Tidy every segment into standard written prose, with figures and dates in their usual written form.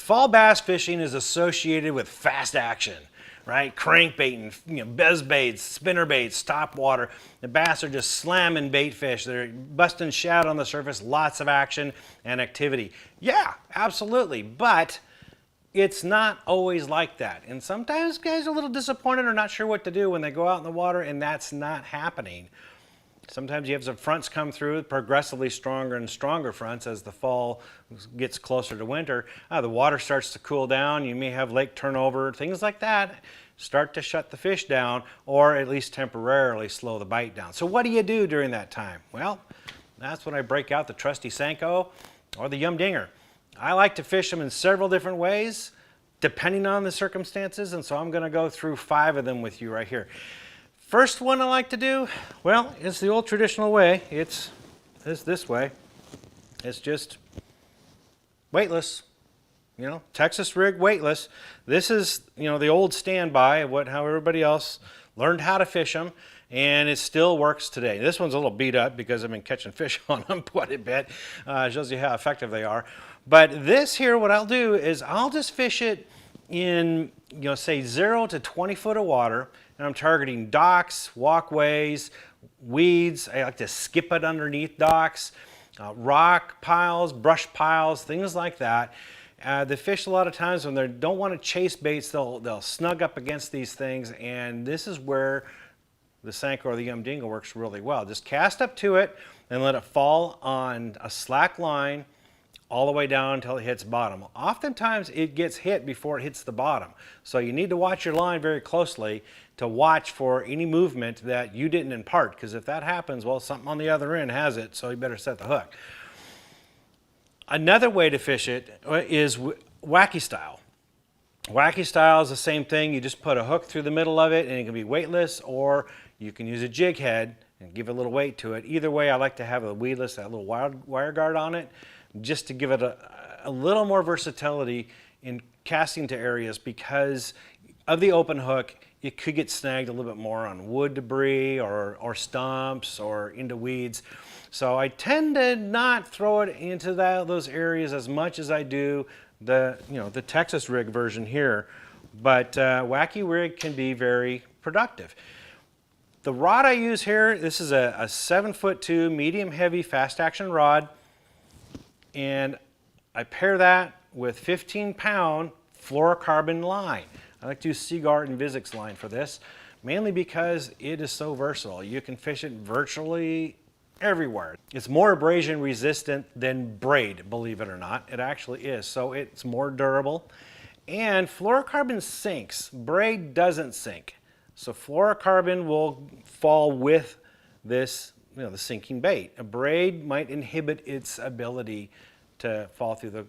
Fall bass fishing is associated with fast action, right? Crankbait and buzz baits, spinner baits, top water. The bass are just slamming bait fish. They're busting shad on the surface, lots of action and activity. Yeah, absolutely, but it's not always like that. And sometimes guys are a little disappointed or not sure what to do when they go out in the water and that's not happening. Sometimes you have some fronts come through, progressively stronger and stronger fronts as the fall gets closer to winter. The water starts to cool down. You may have lake turnover, things like that start to shut the fish down or at least temporarily slow the bite down. So what do you do during that time? Well, that's when I break out the trusty Senko or the Yum Dinger. I like to fish them in several different ways depending on the circumstances, and so I'm going to go through 5 of them with you right here. First one I like to do, well, it's the old traditional way. It's this way. It's just weightless, Texas rig weightless. This is, the old standby of how everybody else learned how to fish them, and it still works today. This one's a little beat up because I've been catching fish on them quite a bit. Shows you how effective they are. But this here, what I'll do is I'll just fish it in, say 0 to 20 foot of water, and I'm targeting docks, walkways, weeds. I like to skip it underneath docks, rock piles, brush piles, things like that. The fish a lot of times when they don't want to chase baits, they'll snug up against these things, and this is where the Senko or the Yum Dinger works really well. Just cast up to it and let it fall on a slack line all the way down until it hits bottom. Oftentimes it gets hit before it hits the bottom. So you need to watch your line very closely to watch for any movement that you didn't impart, because if that happens, well, something on the other end has it, so you better set the hook. Another way to fish it is wacky style. Wacky style is the same thing. You just put a hook through the middle of it and it can be weightless, or you can use a jig head and give a little weight to it. Either way, I like to have a weedless, that little wire guard on it, just to give it a little more versatility in casting to areas because of the open hook. It could get snagged a little bit more on wood debris or stumps or into weeds. So I tend to not throw it into those areas as much as I do the Texas rig version here. But wacky rig can be very productive. The rod I use here, this is a 7'2" medium heavy fast action rod. And I pair that with 15-pound fluorocarbon line. I like to use Seagard and Vizix line for this, mainly because it is so versatile. You can fish it virtually everywhere. It's more abrasion resistant than braid, believe it or not. It actually is, so it's more durable. And fluorocarbon sinks. Braid doesn't sink. So fluorocarbon will fall with this, the sinking bait. A braid might inhibit its ability to fall through the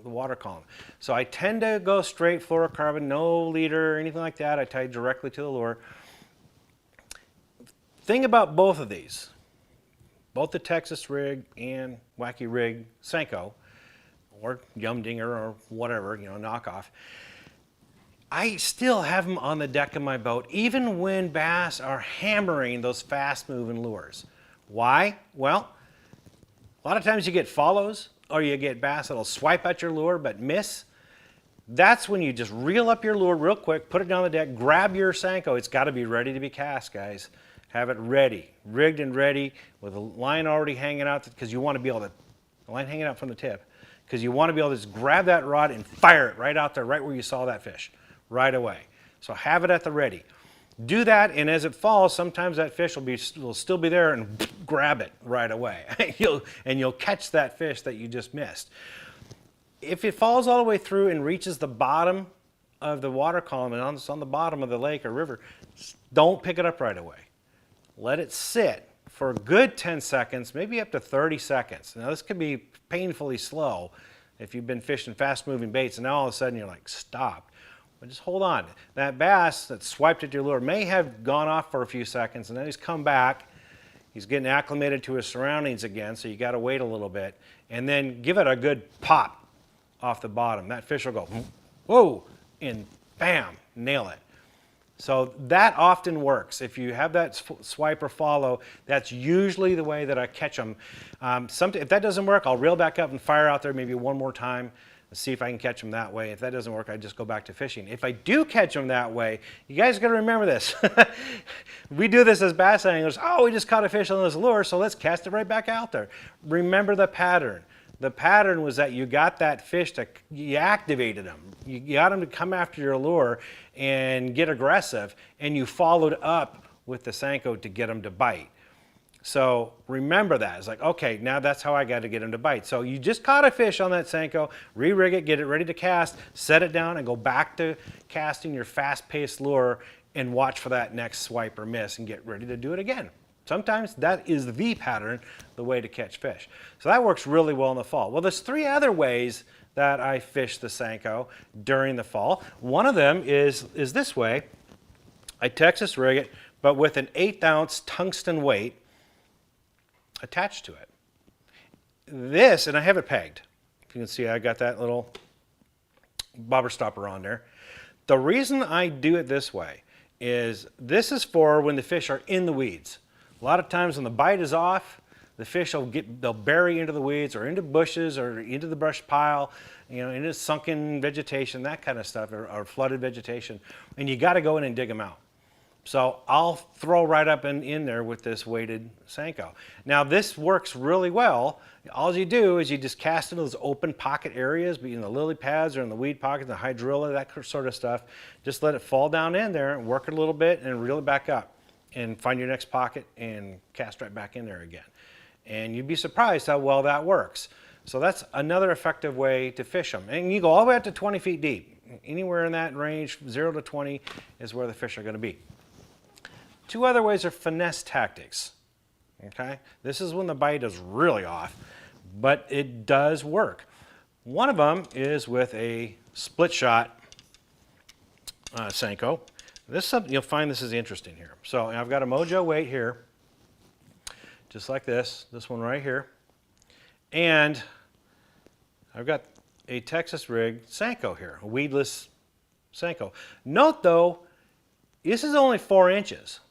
water column. So I tend to go straight fluorocarbon, no leader or anything like that. I tie directly to the lure. Thing about both of these, both the Texas rig and wacky rig Senko, or Yum Dinger or whatever, knockoff, I still have them on the deck of my boat, even when bass are hammering those fast-moving lures. Why? Well, a lot of times you get follows, or you get bass that'll swipe at your lure but miss. That's when you just reel up your lure real quick, put it down the deck, grab your Senko. It's got to be ready to be cast, guys. Have it ready, rigged and ready, with a line already hanging out, because you want to be able to, the line hanging out from the tip, because you want to be able to just grab that rod and fire it right out there, right where you saw that fish, right away. So have it at the ready. Do that, and as it falls, sometimes that fish will still be there, and grab it right away. You'll catch that fish that you just missed. If it falls all the way through and reaches the bottom of the water column and it's on the bottom of the lake or river, don't pick it up right away. Let it sit for a good 10 seconds, maybe up to 30 seconds. Now this could be painfully slow if you've been fishing fast-moving baits and now all of a sudden you're like, stop. But just hold on. That bass that swiped at your lure may have gone off for a few seconds, and then he's come back. He's getting acclimated to his surroundings again, so you got to wait a little bit. And then give it a good pop off the bottom. That fish will go, whoa, and bam, nail it. So that often works. If you have that swipe or follow, that's usually the way that I catch them. If that doesn't work, I'll reel back up and fire out there maybe one more time. and see if I can catch them that way. If that doesn't work, I just go back to fishing. If I do catch them that way, you guys got to remember this. We do this as bass anglers. Oh, we just caught a fish on this lure, so let's cast it right back out there. Remember the pattern. The pattern was that you got that fish you activated them. You got them to come after your lure and get aggressive, and you followed up with the Senko to get them to bite. So remember that. It's like, okay, now that's how I got to get them to bite. So you just caught a fish on that Senko, re-rig it, get it ready to cast, set it down, and go back to casting your fast-paced lure and watch for that next swipe or miss and get ready to do it again. Sometimes that is the pattern, the way to catch fish. So that works really well in the fall. Well, there's 3 other ways that I fish the Senko during the fall. One of them is this way. I Texas rig it, but with an 1/8 ounce tungsten weight attached to it. This, and I have it pegged. If you can see, I got that little bobber stopper on there. The reason I do it this way is this is for when the fish are in the weeds. A lot of times when the bite is off, the fish they'll bury into the weeds or into bushes or into the brush pile, into sunken vegetation, that kind of stuff, or flooded vegetation, and you got to go in and dig them out. So I'll throw right up in there with this weighted Senko. Now this works really well. All you do is you just cast into those open pocket areas, be in the lily pads or in the weed pocket, the hydrilla, that sort of stuff. Just let it fall down in there and work it a little bit and reel it back up and find your next pocket and cast right back in there again. And you'd be surprised how well that works. So that's another effective way to fish them. And you go all the way up to 20 feet deep. Anywhere in that range, 0 to 20 is where the fish are going to be. 2 other ways are finesse tactics. Okay? This is when the bite is really off, but it does work. One of them is with a split shot Senko. This is something you'll find this is interesting here. So I've got a Mojo weight here, just like this one right here, and I've got a Texas rig Senko here, a weedless Senko. Note though, this is only 4 inches.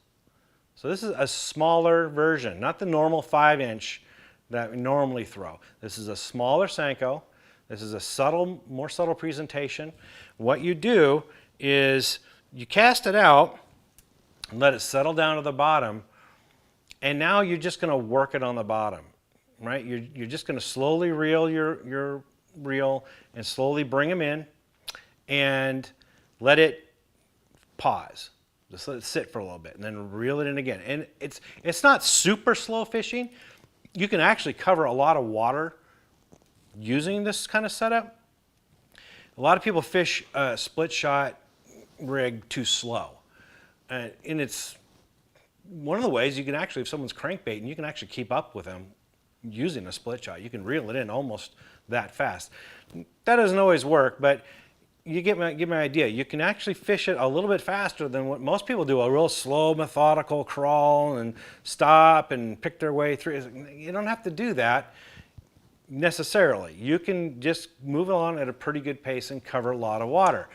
So this is a smaller version, not the normal 5-inch that we normally throw. This is a smaller Senko. This is a more subtle presentation. What you do is you cast it out and let it settle down to the bottom, and now you're just going to work it on the bottom, right? You're just going to slowly reel your reel and slowly bring them in and let it pause. Just let it sit for a little bit and then reel it in again. And it's not super slow fishing. You can actually cover a lot of water using this kind of setup. A lot of people fish a split shot rig too slow. And it's one of the ways you can actually, if someone's crankbaiting, you can actually keep up with them using a split shot. You can reel it in almost that fast. That doesn't always work, but you get my idea. You can actually fish it a little bit faster than what most people do, a real slow, methodical crawl and stop and pick their way through. You don't have to do that necessarily. You can just move along at a pretty good pace and cover a lot of water.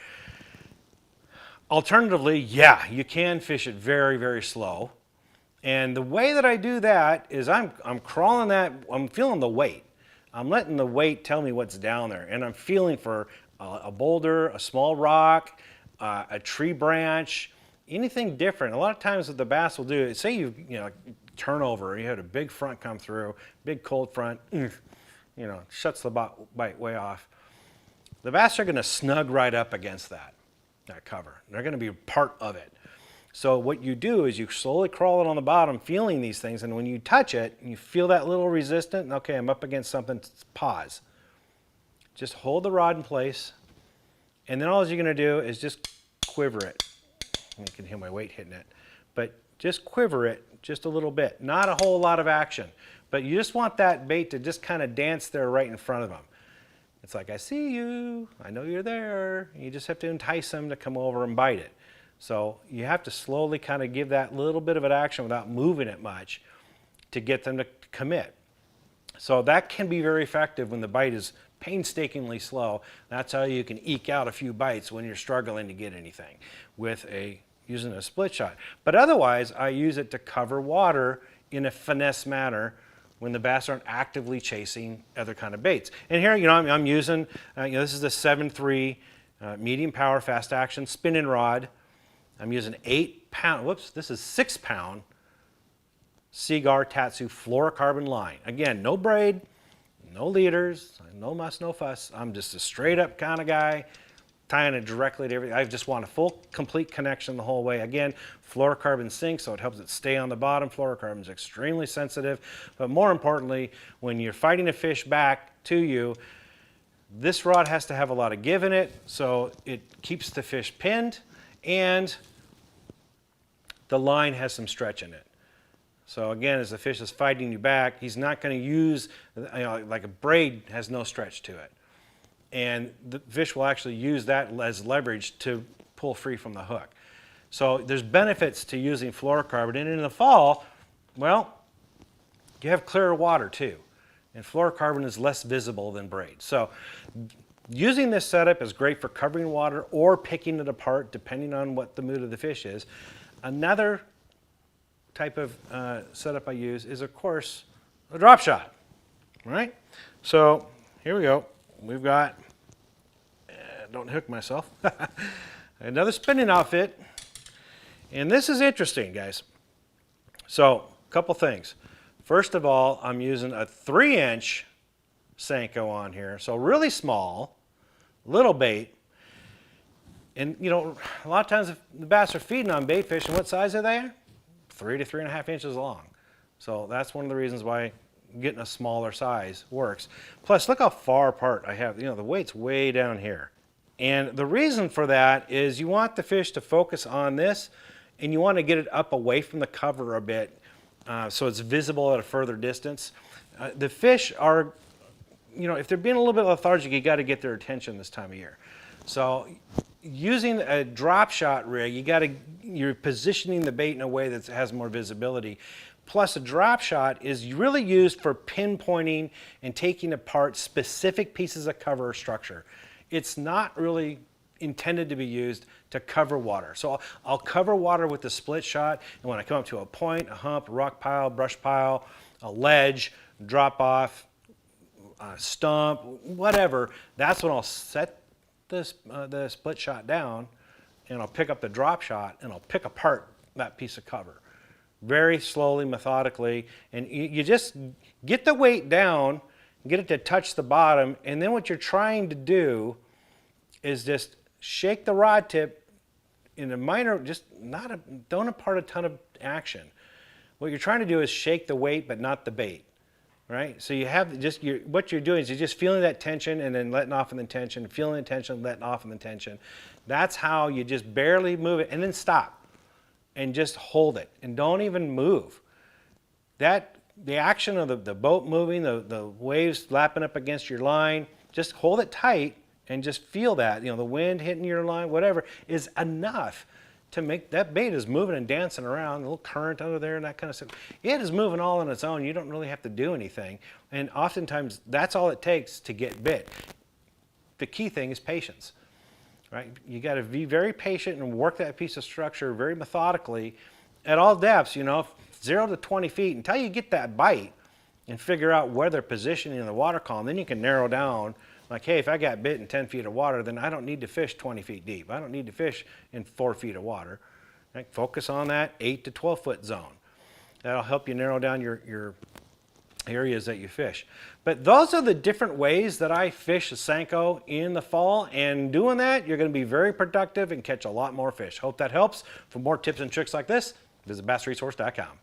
Alternatively, yeah, you can fish it very, very slow. And the way that I do that is I'm crawling that, I'm feeling the weight. I'm letting the weight tell me what's down there, and I'm feeling for a boulder, a small rock, a tree branch, anything different. A lot of times what the bass will do is, say you turn over, you had a big front come through, big cold front, shuts the bite way off. The bass are going to snug right up against that cover. They're going to be part of it. So what you do is you slowly crawl it on the bottom, feeling these things, and when you touch it, you feel that little resistant, okay, I'm up against something, pause. Just hold the rod in place, and then all you're going to do is just quiver it. You can hear my weight hitting it. But just quiver it just a little bit. Not a whole lot of action, but you just want that bait to just kind of dance there right in front of them. It's like, I see you, I know you're there. You just have to entice them to come over and bite it. So you have to slowly kind of give that little bit of an action without moving it much to get them to commit. So that can be very effective when the bite is painstakingly slow. That's how you can eke out a few bites when you're struggling to get anything with using a split shot. But otherwise, I use it to cover water in a finesse manner when the bass aren't actively chasing other kind of baits. And here, I'm using, this is the 7.3 medium power fast action spinning rod. I'm using 8-pound, this is 6-pound Seaguar Tatsu fluorocarbon line. Again, no braid, no leaders, no muss, no fuss. I'm just a straight up kind of guy, tying it directly to everything. I just want a full, complete connection the whole way. Again, fluorocarbon sinks, so it helps it stay on the bottom. Fluorocarbon is extremely sensitive, but more importantly, when you're fighting a fish back to you, this rod has to have a lot of give in it, so it keeps the fish pinned, and the line has some stretch in it. So again, as the fish is fighting you back, he's not going to use, like a braid has no stretch to it. And the fish will actually use that as leverage to pull free from the hook. So there's benefits to using fluorocarbon. And in the fall, well, you have clearer water too. And fluorocarbon is less visible than braid. So using this setup is great for covering water or picking it apart, depending on what the mood of the fish is. Another type of setup I use is, of course, a drop shot, right? So here we go. We've got, don't hook myself, another spinning outfit. And this is interesting, guys. So a couple things. First of all, I'm using a 3-inch Senko on here. So really small, little bait. And a lot of times if the bass are feeding on bait fish, and what size are they? 3 to 3.5 inches long. So that's one of the reasons why getting a smaller size works. Plus, look how far apart I have. The weight's way down here. And the reason for that is you want the fish to focus on this, and you want to get it up away from the cover a bit so it's visible at a further distance. The fish are, if they're being a little bit lethargic, you got to get their attention this time of year. So using a drop shot rig, you're positioning the bait in a way that has more visibility. Plus, a drop shot is really used for pinpointing and taking apart specific pieces of cover or structure. It's not really intended to be used to cover water. So I'll cover water with the split shot, and when I come up to a point, a hump, a rock pile, brush pile, a ledge, drop off, stump, whatever, that's when I'll set the split shot down, and I'll pick up the drop shot, and I'll pick apart that piece of cover. Very slowly, methodically, and you just get the weight down, get it to touch the bottom, and then what you're trying to do is just shake the rod tip in a minor, don't impart a ton of action. What you're trying to do is shake the weight, but not the bait, right? So you have what you're doing is you're just feeling that tension and then letting off in the tension, feeling the tension, letting off in the tension. That's how you just barely move it, and then stop. And just hold it and don't even move. The action of the boat moving, the waves lapping up against your line, just hold it tight and just feel that, the wind hitting your line, whatever, is enough to make that bait is moving and dancing around, a little current under there and that kind of stuff. It is moving all on its own. You don't really have to do anything. And oftentimes that's all it takes to get bit. The key thing is patience. Right? You got to be very patient and work that piece of structure very methodically at all depths, 0 to 20 feet, until you get that bite and figure out where they're positioning in the water column. Then you can narrow down, like, hey, if I got bit in 10 feet of water, then I don't need to fish 20 feet deep. I don't need to fish in 4 feet of water. Right? Focus on that 8 to 12 foot zone. That'll help you narrow down your areas that you fish. But those are the different ways that I fish a Senko in the fall, and doing that, you're going to be very productive and catch a lot more fish. Hope that helps. For more tips and tricks like this, visit bassresource.com.